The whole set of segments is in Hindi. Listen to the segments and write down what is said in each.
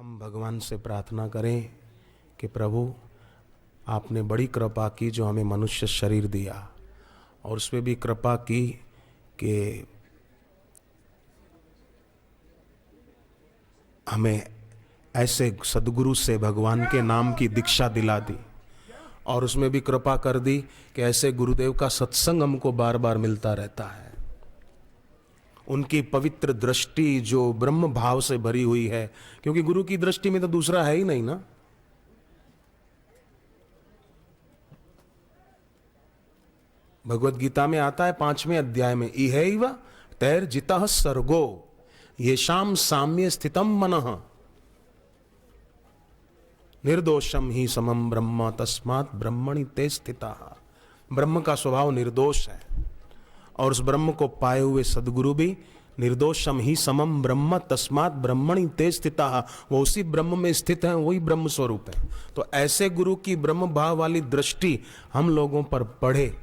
हम भगवान से प्रार्थना करें कि प्रभु आपने बड़ी कृपा की जो हमें मनुष्य शरीर दिया, और उसमें भी कृपा की कि हमें ऐसे सदगुरु से भगवान के नाम की दीक्षा दिला दी, और उसमें भी कृपा कर दी कि ऐसे गुरुदेव का सत्संग हमको बार बार मिलता रहता है। उनकी पवित्र दृष्टि जो ब्रह्म भाव से भरी हुई है, क्योंकि गुरु की दृष्टि में तो दूसरा है ही नहीं ना। भगवत गीता में आता है 5वें अध्याय में, इहैव तैर्जितः सर्गो येषां साम्ये स्थितम मनः निर्दोषम ही समम ब्रह्म तस्मात् ब्रह्मणि ते स्थिताः। ब्रह्म का स्वभाव निर्दोष है, और उस ब्रह्म को पाए हुए सदगुरु भी निर्दोषम ही समम ब्रह्म तस्मात् ब्रह्मणि ते स्थिताः, वो उसी ब्रह्म में स्थित है, वही ब्रह्म स्वरूप है। तो ऐसे गुरु की ब्रह्म भाव वाली दृष्टि हम लोगों पर पड़े,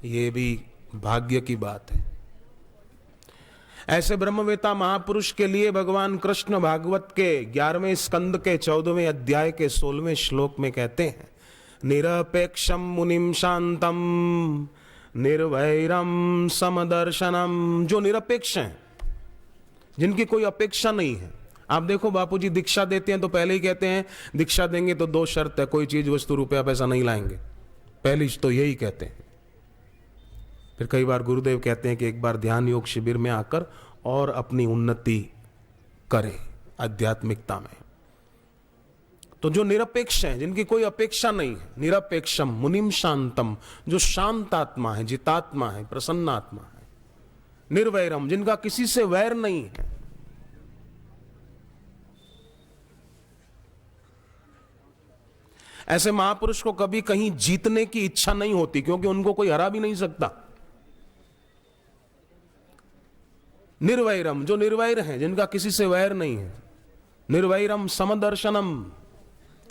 ये भी भाग्य की बात है। ऐसे ब्रह्मवेता महापुरुष के लिए भगवान कृष्ण भागवत के 11वें स्कंद के 14वें अध्याय के 16वें श्लोक में कहते हैं, निरपेक्षम मुनिम शांतम निर्वैरम समदर्शनम। जो निरपेक्ष हैं, जिनकी कोई अपेक्षा नहीं है। आप देखो बापूजी दीक्षा देते हैं तो पहले ही कहते हैं दीक्षा देंगे तो 2 शर्त है, कोई चीज वस्तु रुपया पैसा नहीं लाएंगे, पहली तो यही कहते हैं। फिर कई बार गुरुदेव कहते हैं कि एक बार ध्यान योग शिविर में आकर और अपनी उन्नति करें आध्यात्मिकता में। तो जो निरपेक्ष हैं, जिनकी कोई अपेक्षा नहीं है, निरपेक्षम मुनिम शांतम, जो शांत आत्मा है, जितात्मा है, प्रसन्न आत्मा है। निर्वैरम, जिनका किसी से वैर नहीं है। ऐसे महापुरुष को कभी कहीं जीतने की इच्छा नहीं होती, क्योंकि उनको कोई हरा भी नहीं सकता। निर्वैरम, जो निर्वैर हैं, जिनका किसी से वैर नहीं है। निर्वैरम समदर्शनम,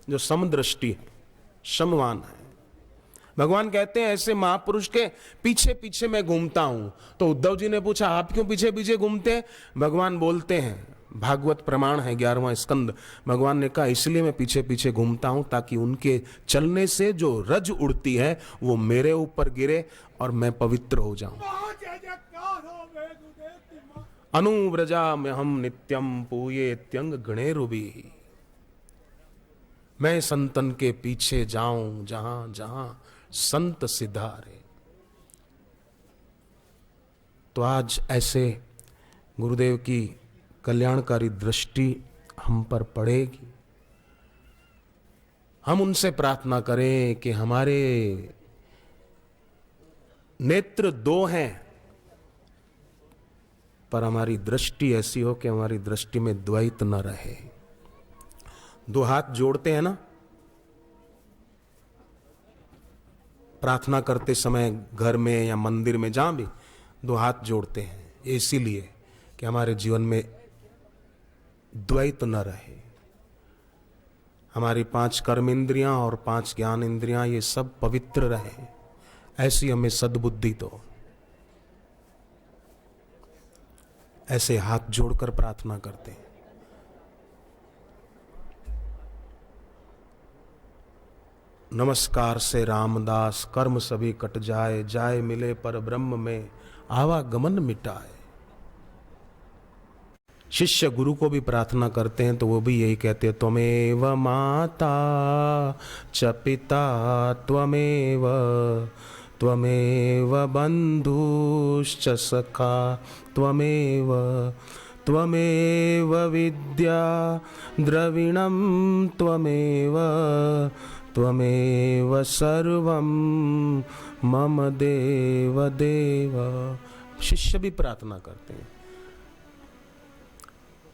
जो समदृष्टि है, समवान है। भगवान कहते हैं ऐसे महापुरुष के पीछे पीछे मैं घूमता हूं। तो उद्धव जी ने पूछा आप क्यों पीछे पीछे घूमते हैं? भगवान बोलते हैं, भागवत प्रमाण है 11वां स्कंद, भगवान ने कहा इसलिए मैं पीछे पीछे घूमता हूं ताकि उनके चलने से जो रज उड़ती है वो मेरे ऊपर गिरे और मैं पवित्र हो जाऊं। अनुव्रजा में हम नित्यम पूये त्यंग गणेरुबी। मैं संतन के पीछे जाऊं जहां जहां संत सिधारे। तो आज ऐसे गुरुदेव की कल्याणकारी दृष्टि हम पर पड़ेगी। हम उनसे प्रार्थना करें कि हमारे नेत्र 2 हैं, पर हमारी दृष्टि ऐसी हो कि हमारी दृष्टि में द्वैत न रहे। 2 हाथ जोड़ते हैं ना प्रार्थना करते समय, घर में या मंदिर में, जहां भी 2 हाथ जोड़ते हैं, इसीलिए कि हमारे जीवन में द्वैत न रहे। हमारी 5 कर्म इंद्रियां और 5 ज्ञान इंद्रियां ये सब पवित्र रहे, ऐसी हमें सद्बुद्धि दो। ऐसे हाथ जोड़कर प्रार्थना करते हैं। नमस्कार से रामदास कर्म सभी कट जाए, जाए मिले पर ब्रह्म में आवागमन मिटाए। शिष्य गुरु को भी प्रार्थना करते हैं तो वो भी यही कहते हैं, त्वमेव माता च पिता त्वमेव त्वमेव बंधुश्च सखा त्वमेव त्वमेव विद्या द्रविणं त्वमेव त्वमेव सर्वं मम देव देव। शिष्य भी प्रार्थना करते हैं।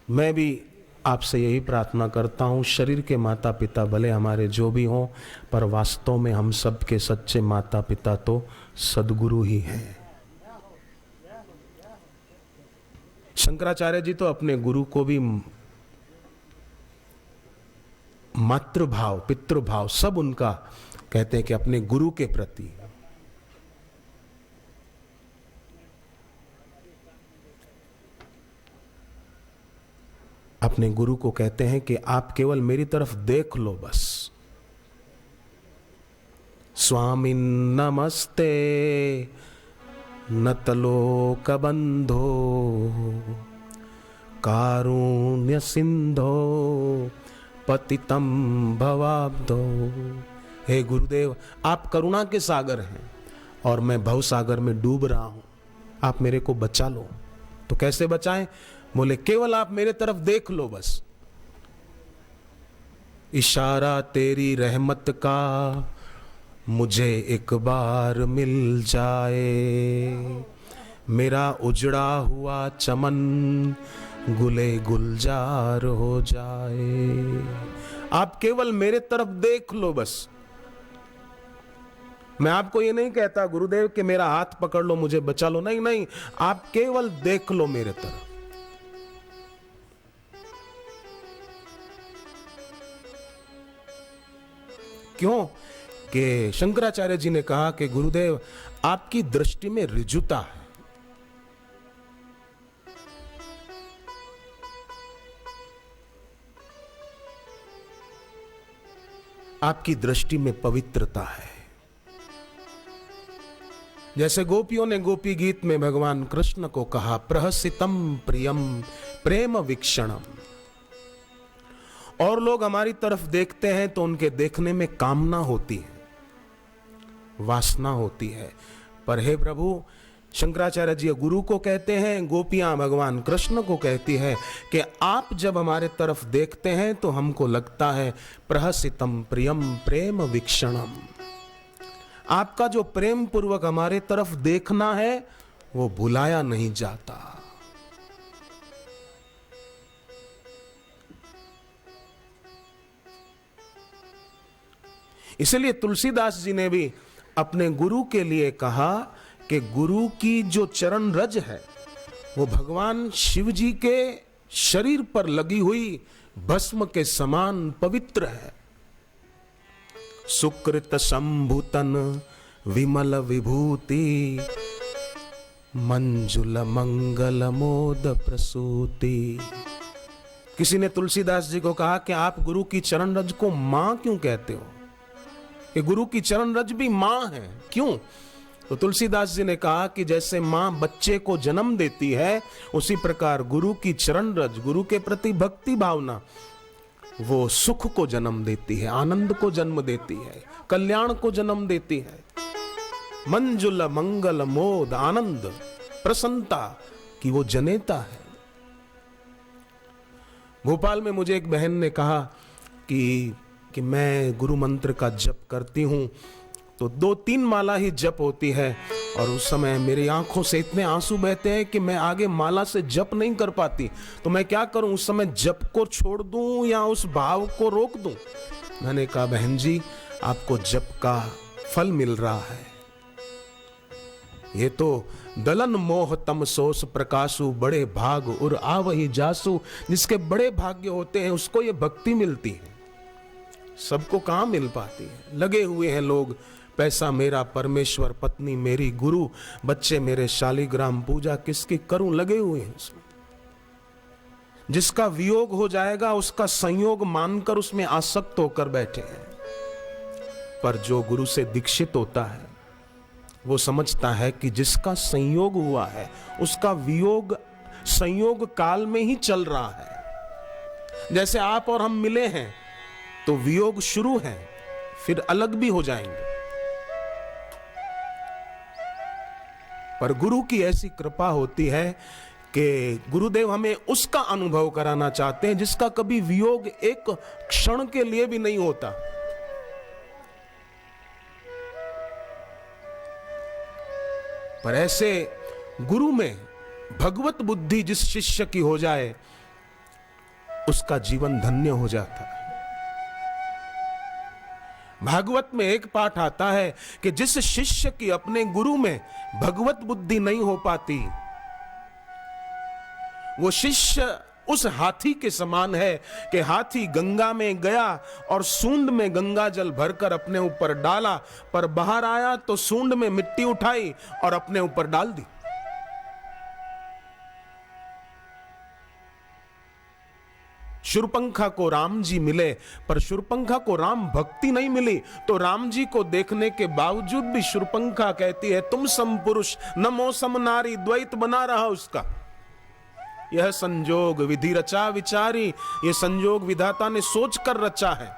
मैं भी आपसे यही प्रार्थना करता हूं, शरीर के माता पिता भले हमारे जो भी हों, पर वास्तव में हम सब के सच्चे माता पिता तो सद्गुरु ही हैं। शंकराचार्य जी तो अपने गुरु को भी मातृभाव पितृभाव सब उनका कहते हैं कि अपने गुरु के प्रति। अपने गुरु को कहते हैं कि आप केवल मेरी तरफ देख लो बस। स्वामी नमस्ते नतलोक बंधो कारुण्य सिंधो पतितम भवाब्धो। हे गुरुदेव, आप करुणा के सागर हैं और मैं भव सागर में डूब रहा हूं, आप मेरे को बचा लो। तो कैसे बचाएं? बोले केवल आप मेरे तरफ देख लो बस। इशारा तेरी रहमत का मुझे एक बार मिल जाए, मेरा उजड़ा हुआ चमन गुले गुलजार हो जाए। आप केवल मेरे तरफ देख लो बस। मैं आपको ये नहीं कहता गुरुदेव कि मेरा हाथ पकड़ लो मुझे बचा लो, नहीं नहीं, आप केवल देख लो मेरे तरफ। क्यों? कि शंकराचार्य जी ने कहा कि गुरुदेव आपकी दृष्टि में ऋजुता है, आपकी दृष्टि में पवित्रता है। जैसे गोपियों ने गोपी गीत में भगवान कृष्ण को कहा, प्रहसितम प्रियम प्रेम वीक्षणम। और लोग हमारी तरफ देखते हैं तो उनके देखने में कामना होती है, वासना होती है। पर हे प्रभु, शंकराचार्य जी गुरु को कहते हैं, गोपियां भगवान कृष्ण को कहती है कि आप जब हमारे तरफ देखते हैं तो हमको लगता है प्रहसितम प्रियम प्रेम वीक्षणम। आपका जो प्रेम पूर्वक हमारे तरफ देखना है वो भुलाया नहीं जाता। इसलिए तुलसीदास जी ने भी अपने गुरु के लिए कहा कि गुरु की जो चरण रज है वो भगवान शिव जी के शरीर पर लगी हुई भस्म के समान पवित्र है। सुकृत संभूतन विमल विभूति मंजुल मंगल मोद प्रसूति। किसी ने तुलसीदास जी को कहा कि आप गुरु की चरण रज को मां क्यों कहते हो? कि गुरु की चरण रज भी मां है, क्यों? तो तुलसीदास जी ने कहा कि जैसे मां बच्चे को जन्म देती है, उसी प्रकार गुरु की चरण रज, गुरु के प्रति भक्ति भावना, वो सुख को जन्म देती है, आनंद को जन्म देती है, कल्याण को जन्म देती है। मंजुल मंगल मोद आनंद प्रसन्नता की वो जनेता है। भोपाल में मुझे एक बहन ने कहा कि मैं गुरु मंत्र का जप करती हूं तो 2-3 माला ही जप होती है, और उस समय मेरी आंखों से इतने आंसू बहते हैं कि मैं आगे माला से जप नहीं कर पाती। तो मैं क्या करूं? उस समय जप को छोड़ दूं या उस भाव को रोक दूं? मैंने कहा बहन जी, आपको जप का फल मिल रहा है। ये तो दलन मोह तम सोस प्रकाशु बड़े भाग उर आवहि जासु। जिसके बड़े भाग्य होते हैं उसको ये भक्ति मिलती है, सबको कहां मिल पाती है। लगे हुए हैं लोग, पैसा मेरा परमेश्वर, पत्नी मेरी गुरु, बच्चे मेरे शालिग्राम, पूजा किसकी करूं, लगे हुए हैं इसमें। जिसका वियोग हो जाएगा उसका संयोग मानकर उसमें आसक्त होकर बैठे हैं। पर जो गुरु से दीक्षित होता है वो समझता है कि जिसका संयोग हुआ है उसका वियोग संयोग काल में ही चल रहा है। जैसे आप और हम मिले हैं तो वियोग शुरू है, फिर अलग भी हो जाएंगे। पर गुरु की ऐसी कृपा होती है कि गुरुदेव हमें उसका अनुभव कराना चाहते हैं जिसका कभी वियोग एक क्षण के लिए भी नहीं होता। पर ऐसे गुरु में भगवत बुद्धि जिस शिष्य की हो जाए उसका जीवन धन्य हो जाता है। भागवत में एक पाठ आता है कि जिस शिष्य की अपने गुरु में भगवत बुद्धि नहीं हो पाती, वो शिष्य उस हाथी के समान है कि हाथी गंगा में गया और सूंड में गंगा जल भरकर अपने ऊपर डाला, पर बाहर आया तो सूंड में मिट्टी उठाई और अपने ऊपर डाल दी। शूर्पणखा को राम जी मिले, पर शूर्पणखा को राम भक्ति नहीं मिली। तो राम जी को देखने के बावजूद भी शूर्पणखा कहती है तुम सम पुरुष न मो सम नारी, द्वैत बना रहा उसका। यह संजोग विधि रचा विचारी, यह संजोग विधाता ने सोच कर रचा है।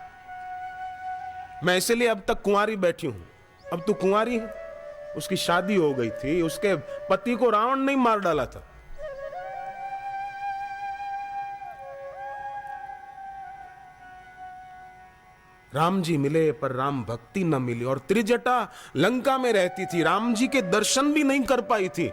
मैं इसलिए अब तक कुंवारी बैठी हूं। अब तू कुंवारी है, उसकी शादी हो गई थी, उसके पति को रावण नहीं मार डाला था। राम जी मिले पर राम भक्ति न मिली, और त्रिजटा लंका में रहती थी, राम जी के दर्शन भी नहीं कर पाई थी।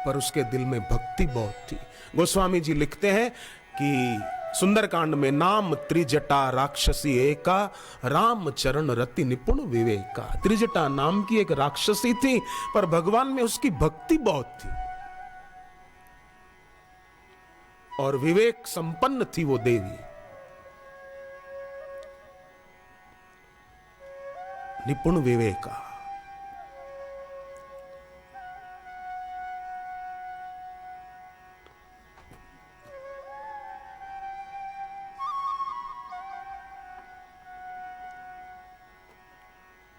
पर उसके दिल में भक्ति बहुत थी। गोस्वामी जी लिखते हैं कि सुंदरकांड में नाम त्रिजटा राक्षसी एका, राम चरण रति निपुण विवेका। त्रिजटा नाम की एक राक्षसी थी, पर भगवान में उसकी भक्ति बहुत थी और विवेक संपन्न थी वो देवी। निपुण विवेका।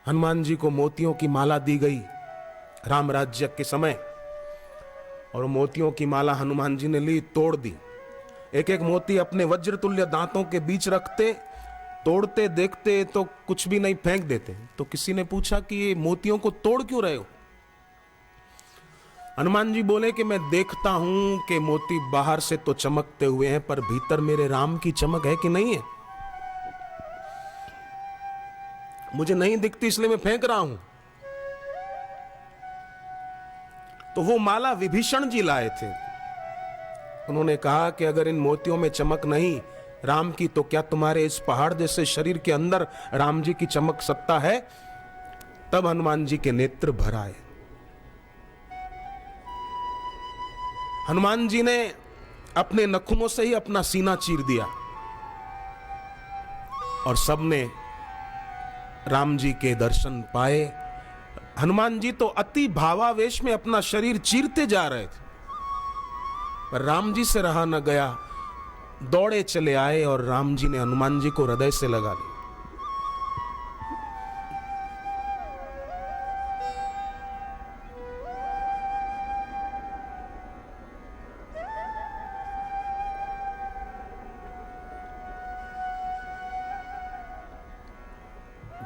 हनुमान जी को मोतियों की माला दी गई राम राज्य के समय, और मोतियों की माला हनुमान जी ने ली, तोड़ दी। एक एक मोती अपने वज्रतुल्य दांतों के बीच रखते, तोड़ते, देखते तो कुछ भी नहीं, फेंक देते। तो किसी ने पूछा कि ये मोतियों को तोड़ क्यों रहे हो? हनुमान जी बोले कि मैं देखता हूं कि मोती बाहर से तो चमकते हुए हैं, पर भीतर मेरे राम की चमक है कि नहीं है, मुझे नहीं दिखती, इसलिए मैं फेंक रहा हूं। तो वो माला विभीषण जी लाए थे। उन्होंने कहा कि अगर इन मोतियों में चमक नहीं राम की, तो क्या तुम्हारे इस पहाड़ जैसे शरीर के अंदर राम जी की चमक सत्ता है? तब हनुमान जी के नेत्र भर आए। हनुमान जी ने अपने नखुनों से ही अपना सीना चीर दिया और सबने राम जी के दर्शन पाए। हनुमान जी तो अति भावावेश में अपना शरीर चीरते जा रहे थे, पर राम जी से रहा न गया, दौड़े चले आए और राम जी ने हनुमान जी को हृदय से लगा लिया।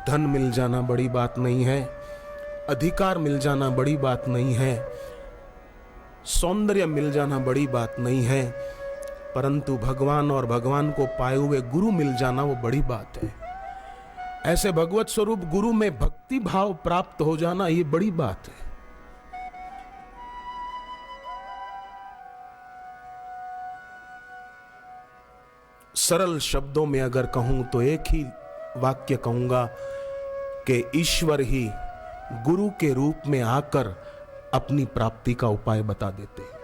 धन मिल जाना बड़ी बात नहीं है, अधिकार मिल जाना बड़ी बात नहीं है, सौंदर्य मिल जाना बड़ी बात नहीं है, परंतु भगवान और भगवान को पाए हुए गुरु मिल जाना वो बड़ी बात है। ऐसे भगवत स्वरूप गुरु में भक्ति भाव प्राप्त हो जाना ये बड़ी बात है। सरल शब्दों में अगर कहूं तो एक ही वाक्य कहूंगा कि ईश्वर ही गुरु के रूप में आकर अपनी प्राप्ति का उपाय बता देते हैं।